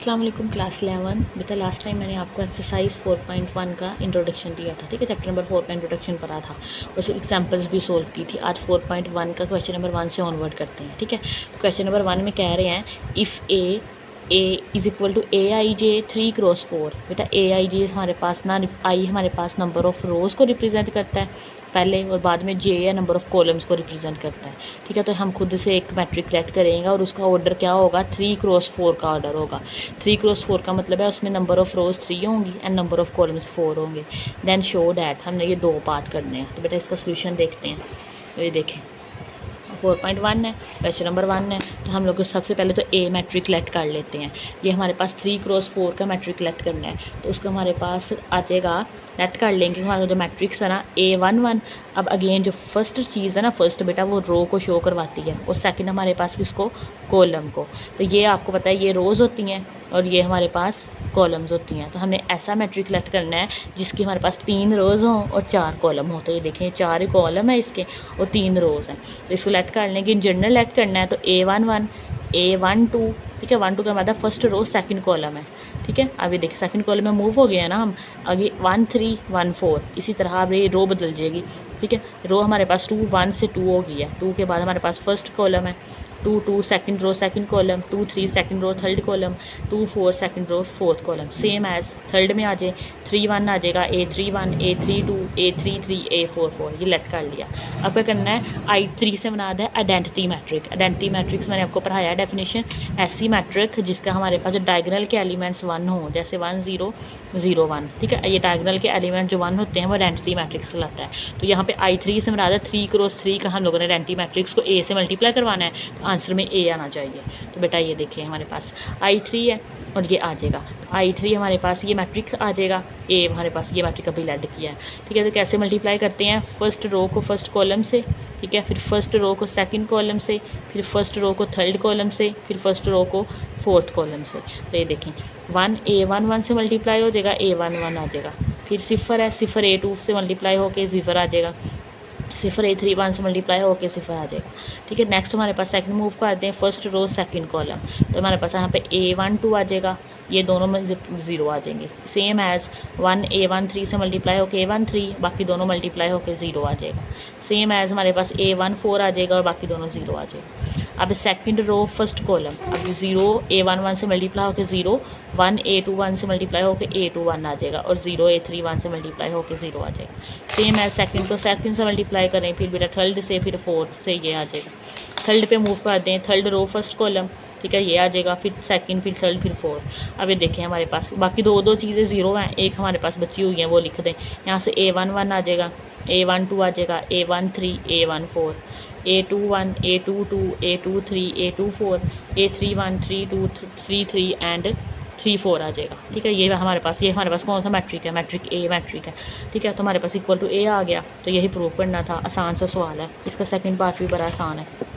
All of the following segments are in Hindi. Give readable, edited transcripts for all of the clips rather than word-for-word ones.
अस्सलाम वालेकुम क्लास 11। बेटा लास्ट टाइम मैंने आपको एक्सरसाइज 4.1 का इंट्रोडक्शन दिया था, ठीक है। चैप्टर नंबर 4 का इंट्रोडक्शन पढ़ा था और उसकी एग्जांपल्स भी सोल्व की थी। आज 4.1 का क्वेश्चन नंबर 1 से ऑनवर्ड करते हैं, ठीक है। तो क्वेश्चन नंबर 1 में कह रहे हैं if A is equal to A I J 3x4। बेटा ए आई जे हमारे पास ना आई हमारे पास नंबर ऑफ़ रोज़ को रिप्रेजेंट करता है पहले, और बाद में जे या नंबर ऑफ़ कॉलम्स को रिप्रेजेंट करता है, ठीक है। तो हम खुद से एक मैट्रिक लेट करेंगे और उसका ऑर्डर क्या होगा, 3x4 का ऑर्डर होगा। 3x4 का मतलब है उसमें नंबर ऑफ़ रोज़ 3 होंगी एंड नंबर ऑफ़ कॉलम्स 4 होंगे। देन शो डैट, हमने ये 2 पार्ट करने हैं। तो बेटा इसका सोल्यूशन देखते हैं। तो ये देखें 4.1 है, क्वेश्चन नंबर 1 है। तो हम लोग सबसे पहले तो ए मैट्रिक लेट कर लेते हैं। ये हमारे पास 3x4 का मैट्रिक लेट करना है, तो उसका हमारे पास आ जाएगा, लेट कर लेंगे हमारा जो मैट्रिक्स है ना A11। अब अगेन जो फर्स्ट चीज़ है ना, फर्स्ट बेटा वो रो को शो करवाती है और सेकंड हमारे पास किसको, कॉलम को। तो ये आपको पता है ये रोज़ होती हैं और ये हमारे पास कॉलम्स होती हैं। तो हमने ऐसा मैट्रिक लेट करना है जिसकी हमारे पास 3 रोज़ हों और 4 कॉलम हो। तो ये देखें 4 कॉलम है इसके और 3 रोज़ हैं। तो इसको लेट कर लेंगे, जनरल लेट करना है। तो A11 A12, ठीक है। 1 2 का मतलब फर्स्ट रो सेकंड कॉलम है, ठीक है। अभी देखिए सेकंड कॉलम में मूव हो गया ना हम, आगे 1 3 1 4, इसी तरह अब ये रो बदल जाएगी, ठीक है। रो हमारे पास 2 1 से 2 हो गई है। 2 के बाद हमारे पास फर्स्ट कॉलम है, 2 2 second row second column, 2 3 second row third column, 2 4 second row fourth column. Same as third में आ जाए 3 1 आ जाएगा, A31 A32 A33 A44। ये लेट कर लिया। अब क्या करना है, I3 से बना है आइडेंटिटी मैट्रिक। आइडेंटिटी मैट्रिक्स मैंने आपको पढ़ाया है डेफिनेशन, ऐसी मैट्रिक जिसका हमारे पास जो डायगोनल के एलिमेंट्स 1 हो, जैसे 1 0 0 1, ठीक है। ये डायगोनल के एलिमेंट जो 1 होते हैं वो आइडेंटिटी मैट्रिक्स कहलाता है। तो यहाँ पे I3 से बना है 3x3 का हम लोगों ने आइडेंटिटी मैट्रिक्स को A से मल्टीप्लाई करवाना है, तो आंसर में A आना चाहिए। तो बेटा ये देखिए हमारे पास I3 है और ये आ जाएगा। तो I3 हमारे पास ये मैट्रिक आ जाएगा, A हमारे पास ये मैट्रिक अभी लेड किया है, ठीक है। तो कैसे मल्टीप्लाई करते हैं, फर्स्ट रो को फर्स्ट कॉलम से, ठीक है, फिर फर्स्ट रो को सेकंड कॉलम से, फिर फर्स्ट रो को थर्ड कॉलम से, फिर फर्स्ट रो को फोर्थ कॉलम से। तो ये देखें 1 A11 से मल्टीप्लाई हो जाएगा, A11 आ जाएगा। फिर सिफर है, सिफर A2 से मल्टीप्लाई होकर सिफर आ जाएगा, सिफर A31 से मल्टीप्लाई होकर सिफर आ जाएगा, ठीक है। नेक्स्ट हमारे पास सेकंड मूव करते हैं, फर्स्ट रो सेकंड कॉलम। तो हमारे पास यहाँ पे A12 आ जाएगा, ये दोनों में 0 आ जाएंगे। सेम एज़ 1 A13 से मल्टीप्लाई होकर A13, बाकी दोनों मल्टीप्लाई होकर 0 आ जाएगा। सेम एज़ हमारे पास A14 आ जाएगा और बाकी दोनों 0 आ जाएगा। अब सेकंड रो फर्स्ट कॉलम, अब 0 A11 से मल्टीप्लाई होकर 0, 1 A21 से मल्टीप्लाई होकर A21 आ जाएगा और 0 A31 से मल्टीप्लाई होकर 0 आ जाएगा। सेम एज सेकंड को सेकंड से मल्टीप्लाई करें, फिर बेटा थर्ड से, फिर फोर्थ से ये आ जाएगा। थर्ड पे मूव कर दें, थर्ड रो फर्स्ट कॉलम, ठीक है, ये आ जाएगा, फिर सेकंड, फिर थर्ड, फिर फोर्थ। अब ये देखें हमारे पास बाकी दो चीज़ें 0 हैं, एक हमारे पास बची हुई हैं, वो लिख दें। यहाँ से A11 आ जाएगा, A12 आ जाएगा, A13 A14, A21 A22 A23 A24 A31 32 33 and 34 आ जाएगा, ठीक है। ये हमारे पास कौन सा मैट्रिक है, मैट्रिक A मैट्रिक है, ठीक है। तो हमारे पास इक्वल टू A आ गया। तो यही प्रूव करना था, आसान सा सवाल है। इसका सेकंड पार्ट भी बड़ा आसान है।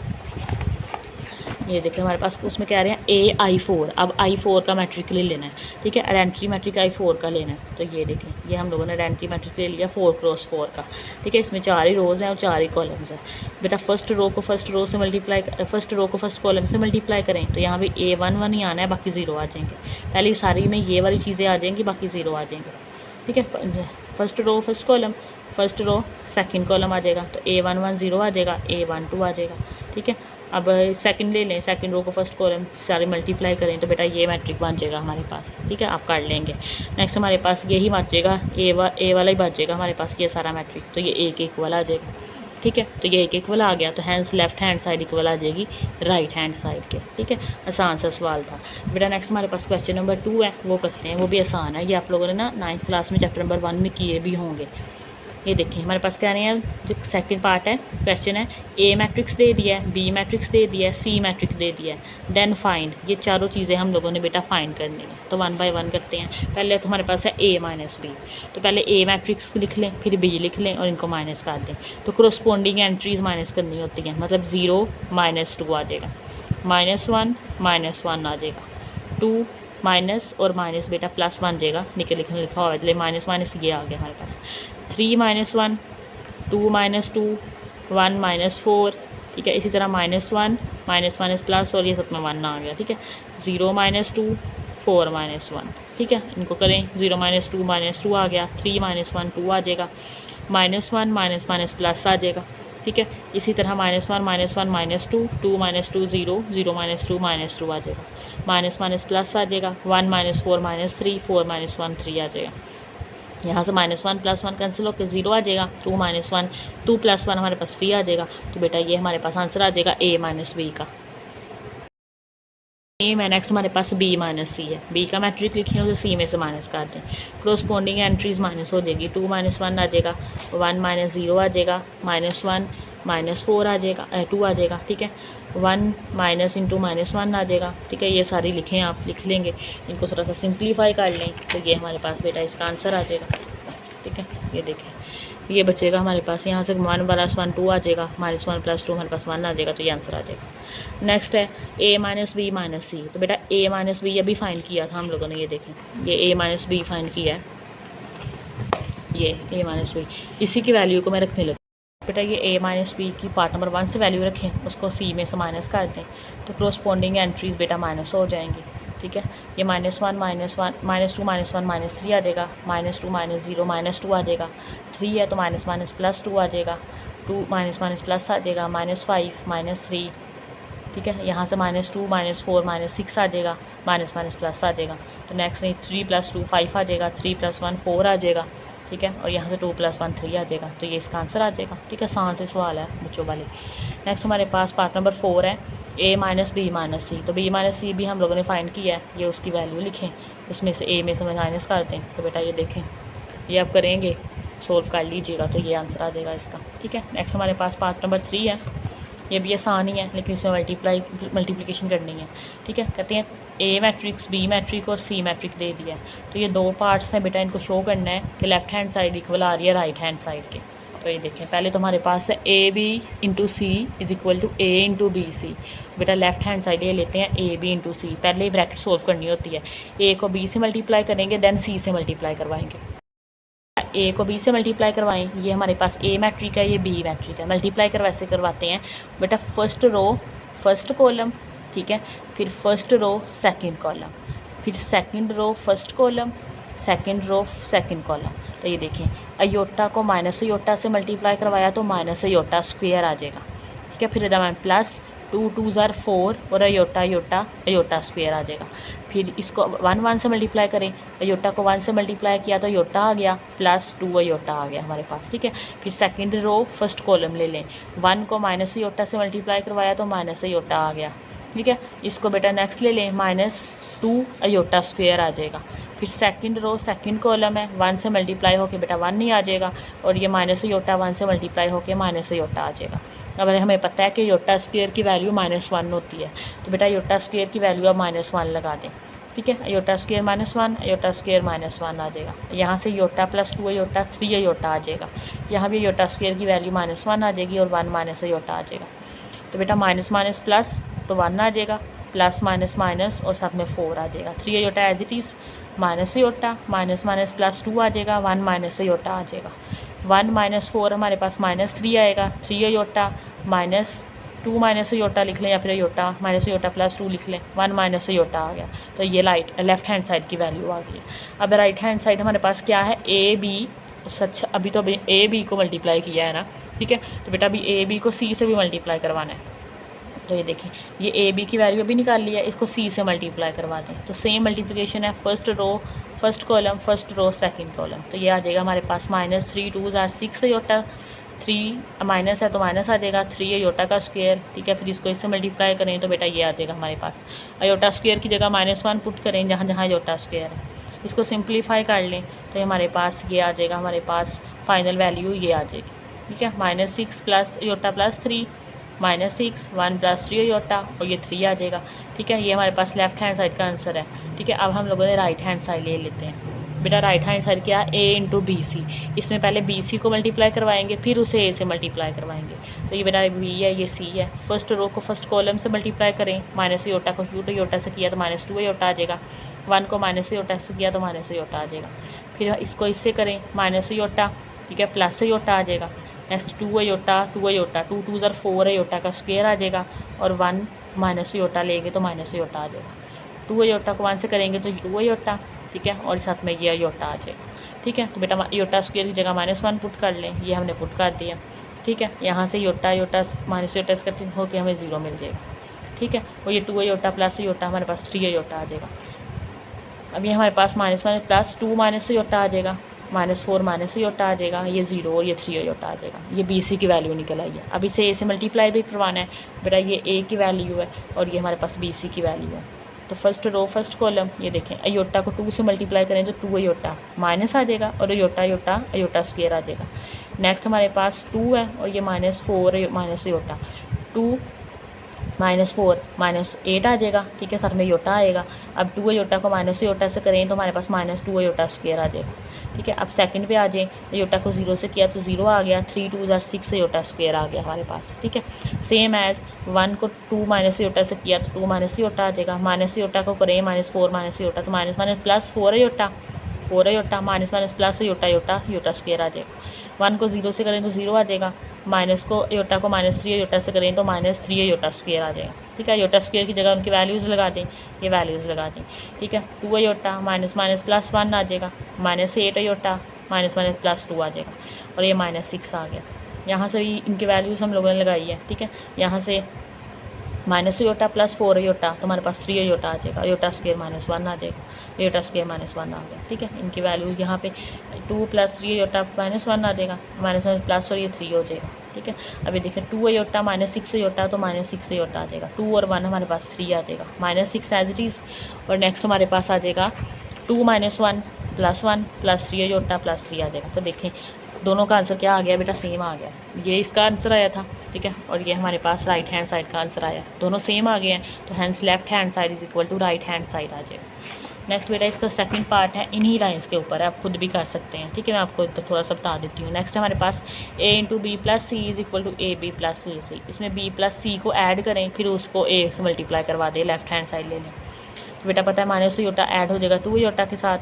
ये देखिए हमारे पास उसमें कह रहे हैं AI4। अब I4 का मैट्रिक ले लेना है, ठीक है। आइडेंटिटी मैट्रिक I4 का लेना है। तो ये देखें ये हम लोगों ने आइडेंटिटी मैट्रिक ले लिया 4x4 का, ठीक है। इसमें 4 ही रोज़ हैं और 4 ही कॉलम्स हैं। बेटा फर्स्ट रो को फर्स्ट रो से मल्टीप्लाई, फर्स्ट रो को फर्स्ट कॉलम से मल्टीप्लाई करें, तो यहाँ भी A11 ही आना है, बाकी 0 आ जाएंगे। पहले सारी में ये वाली चीज़ें आ जाएंगी, बाकी 0 आ जाएंगे, ठीक है। First row first column, first row second column आ जाएगा, तो A11 0 आ जाएगा, A12 आ जाएगा, ठीक है। अब सेकंड ले लें, सेकंड रो को फर्स्ट कॉलम सारे मल्टीप्लाई करें, तो बेटा ये मैट्रिक बन जाएगा हमारे पास, ठीक है। आप कर लेंगे। नेक्स्ट हमारे पास यही बचेगा, ए वाला ही बचेगा हमारे पास ये सारा मैट्रिक। तो ये एक इक्वल आ जाएगा, ठीक है। तो ये एक इक्वल आ गया, तो hence left hand side equal आ जाएगी राइट हैंड साइड के, ठीक है। आसान सा सवाल था बेटा। नेक्स्ट हमारे पास क्वेश्चन नंबर 2 है, वो करते हैं। वो भी आसान है, ये आप लोगों ने ना 9th क्लास में चैप्टर नंबर 1 में किए भी होंगे। ये देखिए हमारे पास कह रहे हैं जो सेकंड पार्ट है क्वेश्चन है, A मैट्रिक्स दे दिया है, B मैट्रिक्स दे दिया है, C मैट्रिक्स दे दिया है, देन फाइंड। ये चारों चीज़ें हम लोगों ने बेटा फाइंड करनी है। तो 1 बाय 1 करते हैं। पहले तो हमारे पास है A माइनस B, तो पहले A मैट्रिक्स लिख लें, फिर B लिख लें और इनको माइनस कर दें। तो क्रोस्पोंडिंग एंट्रीज माइनस करनी होती हैं, मतलब 0 -2 आ जाएगा, -1 -1 आ जाएगा, 2 माइनस और माइनस बेटा प्लस बन जाएगा, निकल लिखा हुआ है, चलिए माइनस माइनस ये आ गया हमारे पास। 3 - 1 2 - 2 1 -4, ठीक है। इसी तरह -1 माइनस माइनस प्लस और ये सब में 1 आ गया, ठीक है। 0 - 2 4 माइनस 1, ठीक है। इनको करें 0 माइनस टू आ गया, 3 माइनस 1 2 आ जाएगा, -1 माइनस माइनस प्लस आ जाएगा, ठीक है। इसी तरह -1 minus 1 minus 2, 2 minus 2 0, 0 minus 2 minus 2 आ जाएगा, माइनस माइनस प्लस आ जाएगा, 1 माइनस 4 माइनस 3, 4 माइनस 1 3 आ जाएगा। यहाँ से -1 + 1 कैंसिल होकर 0 आ जाएगा, 2 माइनस 1 2 + 1 हमारे पास 3 आ जाएगा। तो बेटा ये हमारे पास आंसर आ जाएगा A माइनस बी का। ए में नेक्स्ट हमारे पास B माइनस सी है, B का मैट्रिक लिखें उसे C में से माइनस कर दें, क्रोस्पोंडिंग एंट्रीज माइनस हो जाएगी, 2 माइनस 1 आ जाएगा, 1 माइनस 0 आ जाएगा, -1 माइनस 4 आ जाएगा, 2 आ जाएगा, ठीक है। 1 माइनस इंटू -1 आ जाएगा, ठीक है। ये सारी लिखें, आप लिख लेंगे, इनको थोड़ा सा सिंप्लीफाई कर लें तो ये हमारे पास बेटा इसका आंसर आ जाएगा, ठीक है। ये देखें ये बचेगा हमारे पास, यहाँ से 1 + 1 2 आ जाएगा, -1 + 2 हमारे पास 1 आ जाएगा, तो ये आंसर आ जाएगा। नेक्स्ट है A माइनस बी माइनस सी, तो बेटा A माइनस बी अभी फाइंड किया था हम लोगों ने, ये देखें ये A माइनस बी फाइंड किया है, ये A माइनस बी, इसी की वैल्यू को मैं रखने लगी। बेटा ये A माइनस बी की पार्ट नंबर 1 से वैल्यू रखें, उसको C में से माइनस कर दें, तो क्रोस्पोंडिंग एंट्रीज बेटा माइनस हो जाएंगी, ठीक है। ये -1 -2 -1 -3 आ जाएगा, -2 -0 -2 आ जाएगा, 3 है तो माइनस माइनस प्लस 2 आ जाएगा, 2 माइनस माइनस प्लस आ जाएगा, -5 -3, ठीक है। यहाँ से -2 -4 -6 आ जाएगा, माइनस माइनस प्लस आ जाएगा, तो नेक्स्ट नहीं 3 + 2 5 आ जाएगा, 3 + 1 4 आ जाएगा, ठीक है। और यहाँ से 2 + 1 3 आ जाएगा, तो ये इसका आंसर आ जाएगा, ठीक है। आसान से सवाल है बच्चों वाले। नेक्स्ट हमारे पास पार्ट नंबर 4 है A माइनस बी माइनस सी, तो B माइनस सी भी हम लोगों ने फाइंड किया है, ये उसकी वैल्यू लिखें, उसमें से A में से माइनस कर दें, तो बेटा ये देखें ये आप करेंगे सोल्व कर लीजिएगा तो ये आंसर आ जाएगा इसका, ठीक है। नेक्स्ट हमारे पास पार्ट नंबर 3 है, ये भी आसान ही है लेकिन इसमें मल्टीप्लिकेशन करनी है, ठीक है। कहते हैं A मैट्रिक्स B मैट्रिक और C मैट्रिक दे दिया है, तो ये 2 पार्ट्स हैं बेटा, इनको शो करना है कि लेफ्ट हैंड साइड इक्वल आ रही है राइट हैंड साइड के। तो ये देखें पहले तो हमारे पास है AB × C = A × BC, बेटा लेफ्ट हैंड साइड ये लेते हैं AB × C, पहले ही ब्रैकेट सोल्व करनी होती है, A को B से मल्टीप्लाई करेंगे देन C से मल्टीप्लाई करवाएंगे, A को B से मल्टीप्लाई करवाएं, ये हमारे पास A मैट्रिक है, ये B मैट्रिक है, मल्टीप्लाई वैसे करवाते हैं बेटा फर्स्ट रो फर्स्ट कॉलम, ठीक है, फिर फर्स्ट रो सेकंड कॉलम, फिर second row first column, second row second column. तो ये देखें अयोटा को माइनस अयोटा से मल्टीप्लाई करवाया तो माइनस अयोटा स्क्वायर आ जाएगा, ठीक है। फिर इधर प्लस 2 2 * 4 और अयोटा स्क्वायर आ जाएगा। फिर इसको 1 1 से मल्टीप्लाई करें, अयोटा को 1 से मल्टीप्लाई किया तो अयोटा आ गया, प्लस 2 अयोटा आ गया हमारे पास, ठीक है। फिर सेकंड रो फर्स्ट कॉलम ले लें, 1 को माइनस अयोटा से मल्टीप्लाई करवाया तो माइनस अयोटा आ गया, ठीक है। इसको बेटा नेक्स्ट ले लें, -2 अयोटा स्क्वायर आ जाएगा। फिर सेकंड रो सेकंड कॉलम है, 1 से मल्टीप्लाई होके बेटा 1 ही आ जाएगा, और ये माइनस अयोटा 1 से मल्टीप्लाई होके माइनस अयोटा आ जाएगा। अब हमें पता है कि अयोटा स्क्वायर की वैल्यू -1 होती है, तो बेटा अयोटा स्क्वायर की वैल्यू अब -1 लगा दें, ठीक है। अयोटा स्क्वायर -1 अयोटा स्क्वायर -1 आ जाएगा, यहाँ से अयोटा + 2 अयोटा 3 अयोटा आ जाएगा, यहाँ भी अयोटा स्क्वायर की वैल्यू -1 आ जाएगी और 1 माइनस अयोटा आ जाएगा। तो बेटा माइनस माइनस प्लस तो 1 आ जाएगा, प्लस माइनस माइनस और साथ में 4 आ जाएगा, 3 iota as it is, minus iota minus minus plus 2 आ जाएगा, 1 माइनस अयोटा आ जाएगा, 1 - 4 हमारे पास -3 आएगा, 3 अयोटा -2 माइनस अयोटा लिख लें या फिर अयोटा माइनस अयोटा प्लस 2 लिख लें, 1 माइनस अयोटा आ गया। तो ये लेफ्ट हैंड साइड की वैल्यू आ गई। अब राइट हैंड साइड हमारे पास क्या है, AB, सच अभी तो AB को मल्टीप्लाई किया है ना, ठीक है। तो बेटा अभी AB को C से भी मल्टीप्लाई करवाना है, तो ये देखें ये AB की वैल्यू अभी निकाल लिया है, इसको C से मल्टीप्लाई करवा दें, तो सेम मल्टीप्लिकेशन है, first row first column first row second column. तो ये आ जाएगा हमारे पास -3 2 * 6 अयोटा, 3 माइनस है तो माइनस आ जाएगा, 3 अयोटा का स्क्वायर, ठीक है। फिर इसको इससे मल्टीप्लाई करें तो बेटा ये आ जाएगा हमारे पास, अयोटा स्क्वायर की जगह -1 पुट करें जहाँ जहाँ अयोटा स्क्वायर है, इसको सिंप्लीफाई कर लें तो हमारे पास ये आ जाएगा, हमारे पास फाइनल वैल्यू ये आ जाएगी, ठीक है। -6 प्लस अयोटा प्लस 3 -6 1 + 3 अयोटा और ये 3 आ जाएगा, ठीक है। ये हमारे पास लेफ्ट हैंड साइड का आंसर है, ठीक है। अब हम लोगों ने राइट हैंड साइड ले लेते हैं, बेटा राइट हैंड साइड क्या है, A × BC, इसमें पहले BC को मल्टीप्लाई करवाएंगे फिर उसे A से मल्टीप्लाई करवाएंगे, तो ये बेटा B है ये C है। फर्स्ट रो को फर्स्ट कॉलम से मल्टीप्लाई करें, माइनस अयोटा को अयोटा से किया तो -2 अयोटा आ जाएगा, 1 को माइनस अयोटा से किया तो माइनस अयोटा आ जाएगा। फिर इसको इससे करें माइनस अयोटा, ठीक है, प्लस अयोटा आ जाएगा। नेक्स्ट 2 अयोटा 2 अयोटा 2 2 * 4 अयोटा का स्क्वायर आ जाएगा, और 1 माइनस अयोटा लेंगे तो माइनस अयोटा आ जाएगा। 2 अयोटा को 1 से करेंगे तो 2 अयोटा, ठीक है, और साथ में ये अयोटा आ जाएगा, ठीक है। तो बेटा अयोटा स्क्वायर की जगह -1 पुट कर लें, ये हमने पुट कर दिया, ठीक है। यहाँ से iota iota minus iota cutting होकर हमें 0 मिल जाएगा, ठीक है। और ये 2 अयोटा प्लस अयोटा हमारे पास 3 अयोटा आ जाएगा। अब ये हमारे पास -1 प्लस 2 माइनस अयोटा आ जाएगा, -4 माइनस अयोटा आ जाएगा, ये 0 और ये 3 अयोटा आ जाएगा। ये BC की वैल्यू निकल आई है। अब इसे A से मल्टीप्लाई भी करवाना है बेटा, ये A की वैल्यू है और ये हमारे पास BC की वैल्यू है। तो फर्स्ट रो फर्स्ट कॉलम, ये देखें अयोटा को 2 से मल्टीप्लाई करें तो 2 अयोटा माइनस आ जाएगा और अयोटा अयोटा अयोटा स्क्वायर आ जाएगा। नेक्स्ट हमारे पास 2 है और ये -4 माइनस अयोटा, 2 -4 -8 आ जाएगा, ठीक है, साथ में योटा आएगा। अब 2 अयोटा को माइनस योटा से करें तो हमारे पास -2 अयोटा स्क्वायर आ जाएगा, ठीक है। अब सेकंड पे आ जाए, अयोटा को 0 से किया तो 0 आ गया, 3 2 6 अयोटा स्क्वायर आ गया हमारे पास, ठीक है। सेम एज 1 को 2 माइनस अयोटा से किया तो 2 माइनस अयोटा आ जाएगा, माइनस अयोटा को करें -4 माइनस अयोटा तो minus plus 4 iota, 4 iota minus plus iota iota iota square आ जाएगा। 1 को 0 से करें तो 0 आ जाएगा, माइनस को अयोटा को -3 अयोटा से करें तो -3 अयोटा स्क्वायर आ जाएगा, ठीक है। अयोटा स्क्वायर की जगह उनकी वैल्यूज़ लगा दें, ये वैल्यूज़ लगा दें, ठीक है। 2 अयोटा माइनस प्लस 1 आ जाएगा, -8 अयोटा माइनस प्लस 2 आ जाएगा और ये -6 आ गया। यहाँ से भी इनकी वैल्यूज़ हम लोगों ने लगाई है, ठीक है। यहाँ से माइनस अयोटा प्लस 4 अयोटा तो हमारे पास 3 अयोटा आ जाएगा, अयोटा स्क्वायर -1 आ जाएगा, अयोटा स्क्वायर -1 आ गया, ठीक है। इनकी वैल्यूज़ यहाँ पे 2 + 3 अयोटा -1 आ जाएगा, माइनस प्लस और ये 3 हो जाएगा, ठीक है। अभी देखें 2 अयोटा -6 अयोटा तो -6 अयोटा आ जाएगा, 2 और 1 हमारे पास 3 आ जाएगा, -6 एज इट इज़। और नेक्स्ट हमारे पास आ जाएगा 2 - 1 + 1 + 3 अयोटा + 3 आ जाएगा। तो देखें दोनों का आंसर क्या आ गया बेटा, सेम आ गया। ये इसका आंसर आया था, ठीक है, और ये हमारे पास राइट हैंड साइड का आंसर आया, दोनों सेम आ गए हैं। तो hence left hand side is equal to right hand side आ जाएगा। नेक्स्ट बेटा इसका सेकंड पार्ट है, इन्हीं लाइंस के ऊपर है, आप खुद भी कर सकते हैं, ठीक है। मैं आपको तो थोड़ा सा बता देती हूँ। नेक्स्ट हमारे पास A × B + C is equal to AB + AC। इसमें B + C को ऐड करें, फिर उसको A से मल्टीप्लाई करवा दें, लेफ्ट हैंड साइड ले लें। तो बेटा पता है माइनस अयोटा ऐड हो जाएगा 2 अयोटा के साथ,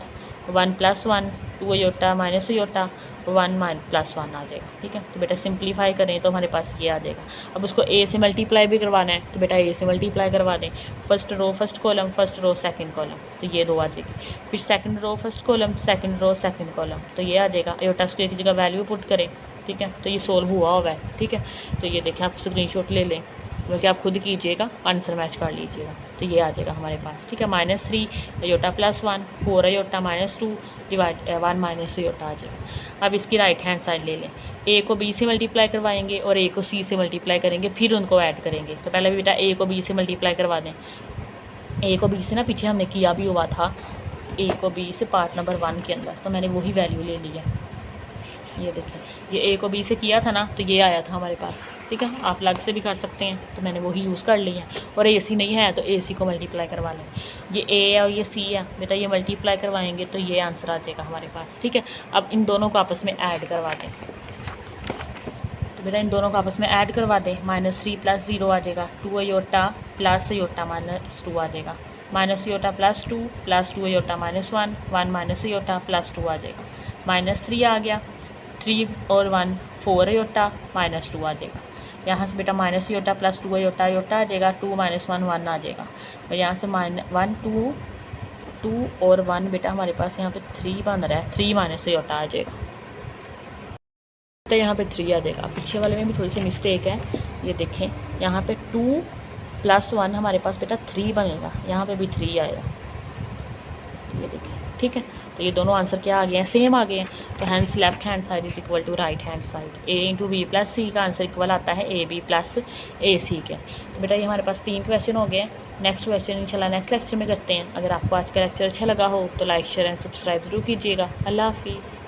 1 + 1 2 अयोटा माइनस अयोटा 1 + 1 आ जाएगा, ठीक है। तो बेटा सिंप्लीफाई करें तो हमारे पास ये आ जाएगा। अब उसको A से मल्टीप्लाई भी करवाना है तो बेटा A से मल्टीप्लाई करवा दें, first row first column, first row second column, तो ये 2 आ जाएगी। फिर second row first column, second row second column, तो ये आ जाएगा। अयोटा स्क्वायर की जगह वैल्यू पुट करें, ठीक है, तो ये सोल्व हुआ होगा है, ठीक है। तो ये देखें आप स्क्रीनशॉट ले लें, बल्कि आप खुद कीजिएगा, आंसर मैच कर लीजिएगा, तो ये आ जाएगा हमारे पास, ठीक है। -3 अयोटा + 1 4 अयोटा -2 डिवाइड 1 - अयोटा आ जाएगा। अब इसकी राइट हैंड साइड ले लें, A को B से मल्टीप्लाई करवाएंगे और A को C से मल्टीप्लाई करेंगे, फिर उनको ऐड करेंगे। तो पहले बेटा A को B से मल्टीप्लाई करवा दें, A को B से ना पीछे हमने किया भी हुआ था, A को B से पार्ट नंबर 1 के अंदर, तो मैंने वही वैल्यू ले ली है। ये देखें ये A को B से किया था ना, तो ये आया था हमारे पास, ठीक है। आप अलग से भी कर सकते हैं, तो मैंने वही यूज़ कर लिया है। और AC नहीं है तो AC को मल्टीप्लाई करवा लें। ये A है और ये C है बेटा, ये मल्टीप्लाई करवाएंगे तो ये आंसर आ जाएगा हमारे पास, ठीक है। अब इन दोनों को आपस में ऐड करवा दें, तो बेटा इन दोनों को आपस में ऐड करवा दें। -3 + 0 आ जाएगा, 2 अयोटा + अयोटा -2 आ जाएगा, -अयोटा + 2 + 2 अयोटा -1 1 - अयोटा + 2 आ जाएगा। -3 आ गया, 3 और 1 4 अयोटा -2 आ जाएगा। यहाँ से बेटा -अयोटा + 2 अयोटा अयोटा आ जाएगा, 2 - 1 1 आ जाएगा। और यहाँ से 1 2 और 1 बेटा हमारे पास यहाँ पे 3 बन रहा है, 3 - अयोटा आ जाएगा, तो यहाँ पे 3 आ जाएगा। पीछे वाले में भी थोड़ी सी मिस्टेक है, ये देखें यहाँ पे 2 + 1 हमारे पास बेटा 3 बनेगा, यहाँ पे भी 3 आएगा, ये देखें, ठीक है। तो ये दोनों आंसर क्या आ गए हैं, सेम आ गए हैं। तो hence left hand side is equal to right hand side. A × B + C का आंसर इक्वल आता है AB + AC के। तो बेटा ये हमारे पास 3 क्वेश्चन हो गए। नेक्स्ट क्वेश्चन इंशाल्लाह नेक्स्ट लेक्चर में करते हैं। अगर आपको आज का लेक्चर अच्छा लगा हो तो लाइक शेयर एंड सब्सक्राइब जरूर कीजिएगा। अल्लाह हाफिज़।